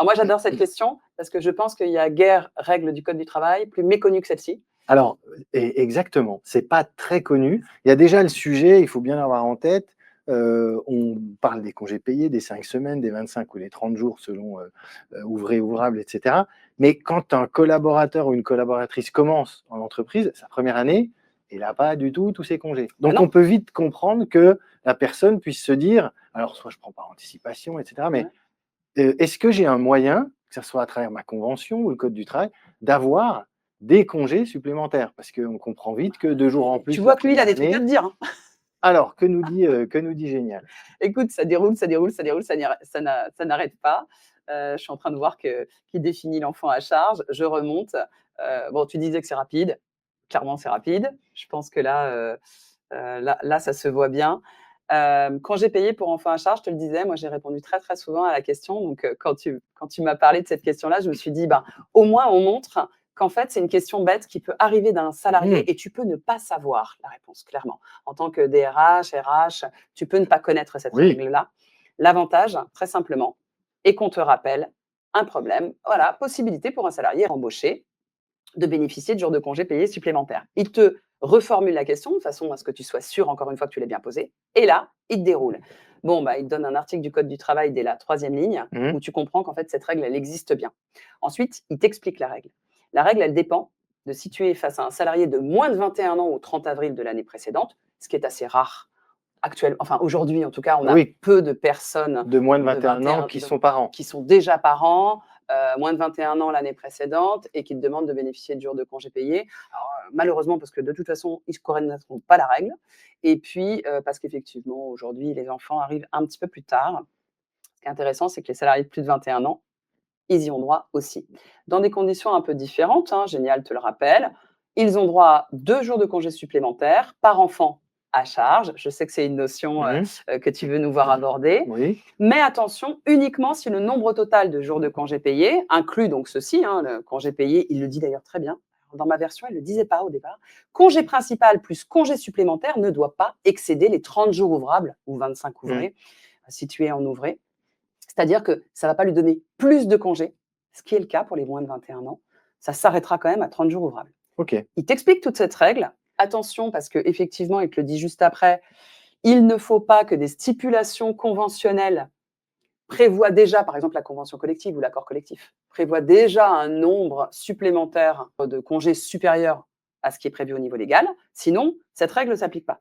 Alors moi, j'adore cette question parce que je pense qu'il y a guère règles du code du travail plus méconnues que celle-ci. Alors, exactement, c'est pas très connu. Il y a déjà le sujet, il faut bien l'avoir en tête. On parle des congés payés, des 5 semaines, des 25 ou des 30 jours selon ouvré, ouvrable, etc. Mais quand un collaborateur ou une collaboratrice commence en entreprise, sa première année, il n'a pas du tout tous ses congés. Ah Donc, non. on peut vite comprendre que la personne puisse se dire, alors soit je prends par anticipation, etc. Mais est-ce que j'ai un moyen, que ce soit à travers ma convention ou le code du travail, d'avoir des congés supplémentaires? Parce qu'on comprend vite que 2 jours en Tu plus la vois que lui, il a première des trucs à année. te dire, hein. Alors, que nous dit Génial? Écoute, ça déroule, ça déroule, ça déroule, ça n'arrête pas. Je suis en train de voir qu'il définit l'enfant à charge. Je remonte. Bon, tu disais que c'est rapide. Clairement, c'est rapide. Je pense que là, ça se voit bien. Congé payé pour enfant à charge, je te le disais, moi, j'ai répondu très, très souvent à la question. Donc, quand tu m'as parlé de cette question-là, je me suis dit, ben, au moins, on montre qu'en fait, c'est une question bête qui peut arriver d'un salarié et tu peux ne pas savoir la réponse, clairement. En tant que DRH, RH, tu peux ne pas connaître cette Oui, règle-là. L'avantage, très simplement, est qu'on te rappelle un problème. Voilà, possibilité pour un salarié embauché de bénéficier de jours de congés payés supplémentaires. Il te reformule la question de façon à ce que tu sois sûr, encore une fois, que tu l'aies bien posée. Et là, il te déroule. Bon, bah, il te donne un article du Code du travail dès la troisième ligne mmh, où tu comprends qu'en fait, cette règle, elle existe bien. Ensuite, il t'explique la règle. La règle, elle dépend de si tu es face à un salarié de moins de 21 ans au 30 avril de l'année précédente, ce qui est assez rare actuellement. Enfin, aujourd'hui, en tout cas, on a oui, peu de personnes de moins de de 21 ans 21 qui sont parents. qui sont déjà parents, moins de 21 ans l'année précédente et qui te demandent de bénéficier de jours de congés payés. Alors, malheureusement, parce que de toute façon, ils ne connaîtront pas la règle. Et puis, parce qu'effectivement, aujourd'hui, les enfants arrivent un petit peu plus tard. Ce qui est intéressant, c'est que les salariés de plus de 21 ans, ils y ont droit aussi. Dans des conditions un peu différentes, hein, Génial te le rappelle, ils ont droit à 2 jours de congés supplémentaires par enfant à charge. Je sais que c'est une notion Mmh, que tu veux nous voir aborder. oui, Mais attention, uniquement si le nombre total de jours de congés payés inclut donc ceci, hein, le congé payé, il le dit d'ailleurs très bien. Dans ma version, il ne le disait pas au départ. Congé principal plus congé supplémentaire ne doit pas excéder les 30 jours ouvrables ou 25 mmh, ouvrés, si tu es en ouvré. C'est-à-dire que ça ne va pas lui donner plus de congés, ce qui est le cas pour les moins de 21 ans. Ça s'arrêtera quand même à 30 jours ouvrables. OK. Il t'explique toute cette règle. Attention, parce qu'effectivement, il te le dit juste après, il ne faut pas que des stipulations conventionnelles prévoient déjà, par exemple la convention collective ou l'accord collectif, prévoit déjà un nombre supplémentaire de congés supérieur à ce qui est prévu au niveau légal. Sinon, cette règle ne s'applique pas.